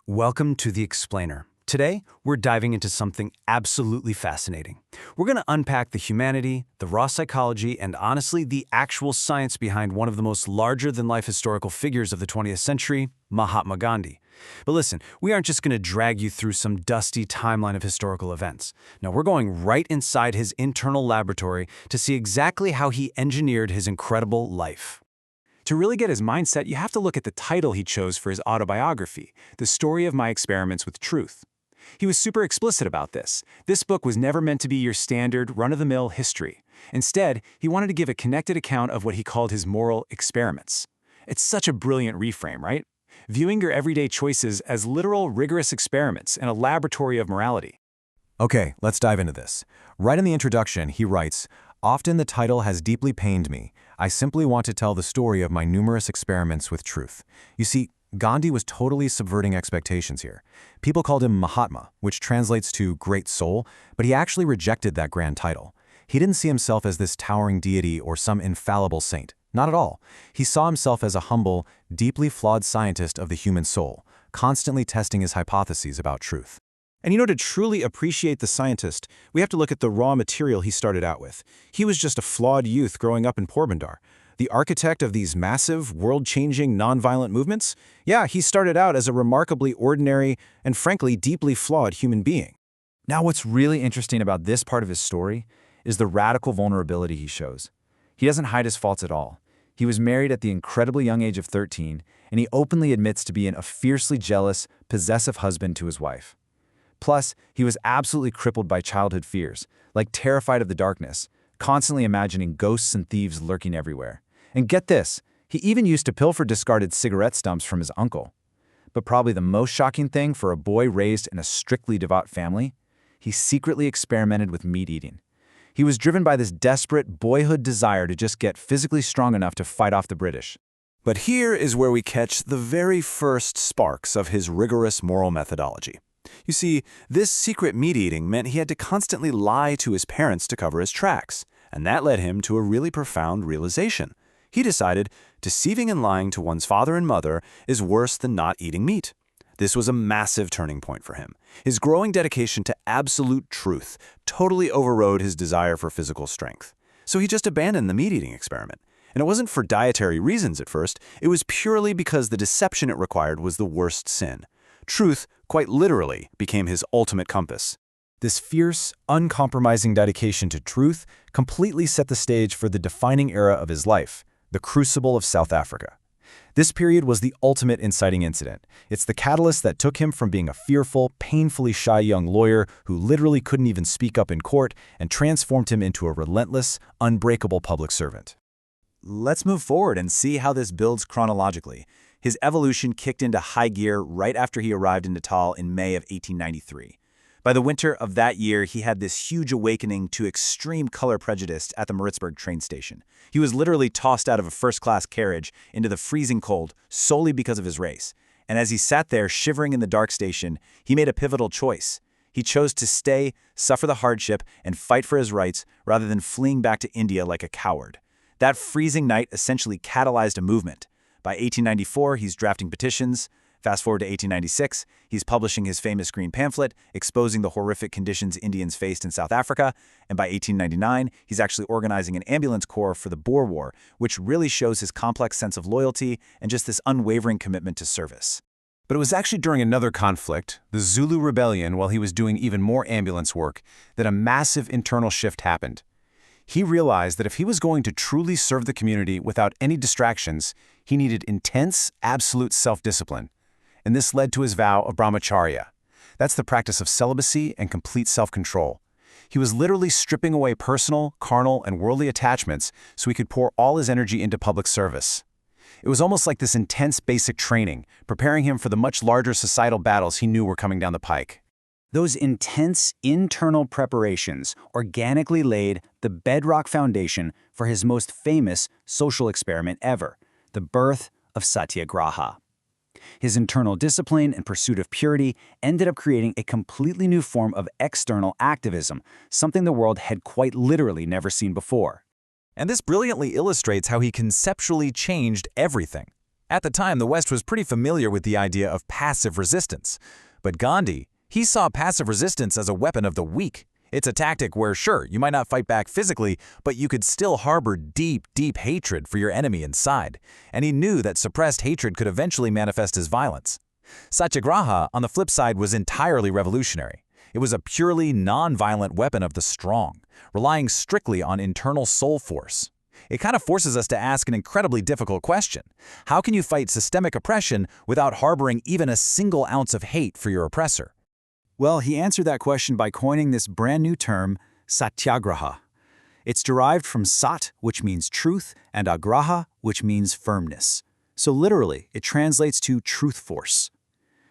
Welcome to The Explainer. Today, we're diving into something absolutely fascinating. We're going to unpack the humanity, the raw psychology, and honestly, the actual science behind one of the most larger-than-life historical figures of the 20th century, Mahatma Gandhi. But listen, we aren't just going to drag you through some dusty timeline of historical events. No, we're going right inside his internal laboratory to see exactly how he engineered his incredible life. To really get his mindset, you have to look at the title he chose for his autobiography, The Story of My Experiments with Truth. He was super explicit about this. This book was never meant to be your standard, run-of-the-mill history. Instead, he wanted to give a connected account of what he called his moral experiments. It's such a brilliant reframe, right? Viewing your everyday choices as literal, rigorous experiments in a laboratory of morality. Okay, let's dive into this. Right in the introduction, he writes, "Often the title has deeply pained me. I simply want to tell the story of my numerous experiments with truth." You see, Gandhi was totally subverting expectations here. People called him Mahatma, which translates to great soul, but he actually rejected that grand title. He didn't see himself as this towering deity or some infallible saint. Not at all. He saw himself as a humble, deeply flawed scientist of the human soul, constantly testing his hypotheses about truth. And to truly appreciate the scientist, we have to look at the raw material he started out with. He was just a flawed youth growing up in Porbandar. The architect of these massive, world-changing, nonviolent movements? Yeah, he started out as a remarkably ordinary and frankly deeply flawed human being. Now, what's really interesting about this part of his story is the radical vulnerability he shows. He doesn't hide his faults at all. He was married at the incredibly young age of 13, and he openly admits to being a fiercely jealous, possessive husband to his wife. Plus, he was absolutely crippled by childhood fears, like terrified of the darkness, constantly imagining ghosts and thieves lurking everywhere. And get this, he even used to pilfer discarded cigarette stumps from his uncle. But probably the most shocking thing for a boy raised in a strictly devout family, he secretly experimented with meat eating. He was driven by this desperate boyhood desire to just get physically strong enough to fight off the British. But here is where we catch the very first sparks of his rigorous moral methodology. You see, this secret meat-eating meant he had to constantly lie to his parents to cover his tracks, and that led him to a really profound realization. He decided deceiving and lying to one's father and mother is worse than not eating meat. This was a massive turning point for him. His growing dedication to absolute truth totally overrode his desire for physical strength. So he just abandoned the meat-eating experiment. And it wasn't for dietary reasons at first, it was purely because the deception it required was the worst sin. Truth, quite literally, became his ultimate compass. This fierce, uncompromising dedication to truth completely set the stage for the defining era of his life, the Crucible of South Africa. This period was the ultimate inciting incident. It's the catalyst that took him from being a fearful, painfully shy young lawyer who literally couldn't even speak up in court and transformed him into a relentless, unbreakable public servant. Let's move forward and see how this builds chronologically. His evolution kicked into high gear right after he arrived in Natal in May of 1893. By the winter of that year, he had this huge awakening to extreme color prejudice at the Maritzburg train station. He was literally tossed out of a first-class carriage into the freezing cold solely because of his race. And as he sat there shivering in the dark station, he made a pivotal choice. He chose to stay, suffer the hardship, and fight for his rights rather than fleeing back to India like a coward. That freezing night essentially catalyzed a movement. By 1894, he's drafting petitions. Fast forward to 1896, he's publishing his famous green pamphlet, exposing the horrific conditions Indians faced in South Africa. And by 1899, he's actually organizing an ambulance corps for the Boer War, which really shows his complex sense of loyalty and just this unwavering commitment to service. But it was actually during another conflict, the Zulu Rebellion, while he was doing even more ambulance work, that a massive internal shift happened. He realized that if he was going to truly serve the community without any distractions, he needed intense, absolute self-discipline. And this led to his vow of brahmacharya. That's the practice of celibacy and complete self-control. He was literally stripping away personal, carnal, and worldly attachments so he could pour all his energy into public service. It was almost like this intense basic training, preparing him for the much larger societal battles he knew were coming down the pike. Those intense internal preparations organically laid the bedrock foundation for his most famous social experiment ever, the birth of Satyagraha. His internal discipline and pursuit of purity ended up creating a completely new form of external activism, something the world had quite literally never seen before. And this brilliantly illustrates how he conceptually changed everything. At the time, the West was pretty familiar with the idea of passive resistance. But Gandhi, he saw passive resistance as a weapon of the weak. It's a tactic where, sure, you might not fight back physically, but you could still harbor deep, deep hatred for your enemy inside. And he knew that suppressed hatred could eventually manifest as violence. Satyagraha, on the flip side, was entirely revolutionary. It was a purely non-violent weapon of the strong, relying strictly on internal soul force. It kind of forces us to ask an incredibly difficult question. How can you fight systemic oppression without harboring even a single ounce of hate for your oppressor? Well, he answered that question by coining this brand new term, satyagraha. It's derived from sat, which means truth, and agraha, which means firmness. So literally, it translates to truth force.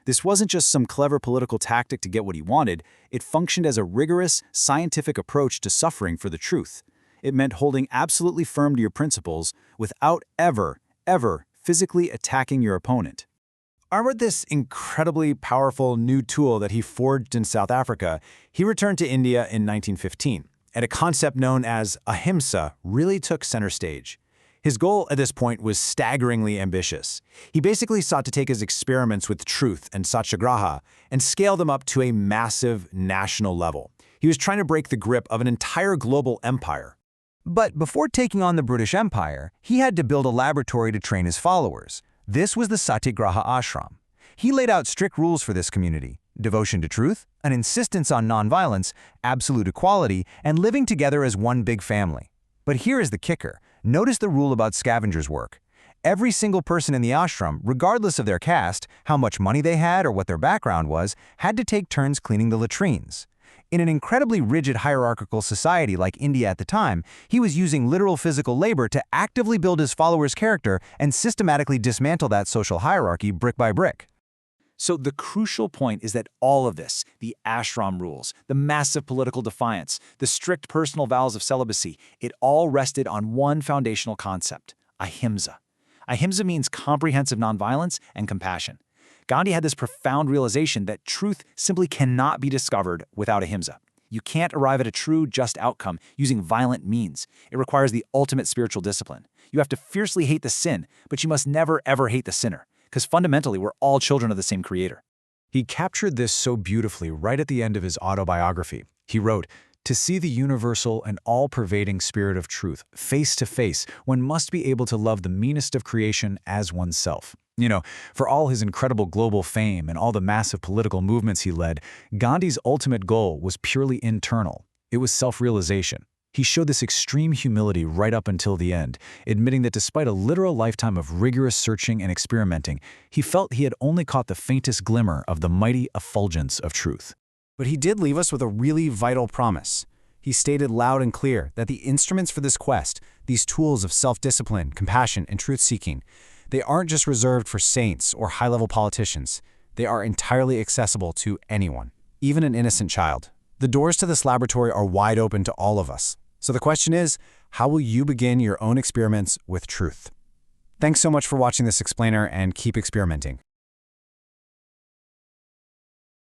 This wasn't just some clever political tactic to get what he wanted, it functioned as a rigorous, scientific approach to suffering for the truth. It meant holding absolutely firm to your principles without ever physically attacking your opponent. Armed with this incredibly powerful new tool that he forged in South Africa, he returned to India in 1915, and a concept known as ahimsa really took center stage. His goal at this point was staggeringly ambitious. He basically sought to take his experiments with truth and satyagraha and scale them up to a massive national level. He was trying to break the grip of an entire global empire. But before taking on the British Empire, he had to build a laboratory to train his followers. This was the Satyagraha Ashram. He laid out strict rules for this community: devotion to truth, an insistence on nonviolence, absolute equality, and living together as one big family. But here is the kicker. Notice the rule about scavengers' work. Every single person in the ashram, regardless of their caste, how much money they had, or what their background was, had to take turns cleaning the latrines. In an incredibly rigid hierarchical society like India at the time, he was using literal physical labor to actively build his followers' character and systematically dismantle that social hierarchy brick by brick. So the crucial point is that all of this, the ashram rules, the massive political defiance, the strict personal vows of celibacy, it all rested on one foundational concept: ahimsa. Ahimsa means comprehensive nonviolence and compassion. Gandhi had this profound realization that truth simply cannot be discovered without ahimsa. You can't arrive at a true, just outcome using violent means. It requires the ultimate spiritual discipline. You have to fiercely hate the sin, but you must never, ever hate the sinner, because fundamentally we're all children of the same creator. He captured this so beautifully right at the end of his autobiography. He wrote, "To see the universal and all-pervading spirit of truth face to face, one must be able to love the meanest of creation as oneself." For all his incredible global fame and all the massive political movements he led, Gandhi's ultimate goal was purely internal. It was self-realization. He showed this extreme humility right up until the end, admitting that despite a literal lifetime of rigorous searching and experimenting, he felt he had only caught the faintest glimmer of the mighty effulgence of truth. But he did leave us with a really vital promise. He stated loud and clear that the instruments for this quest, these tools of self-discipline, compassion, and truth-seeking, they aren't just reserved for saints or high-level politicians. They are entirely accessible to anyone, even an innocent child. The doors to this laboratory are wide open to all of us. So the question is, how will you begin your own experiments with truth? Thanks so much for watching this explainer, and keep experimenting.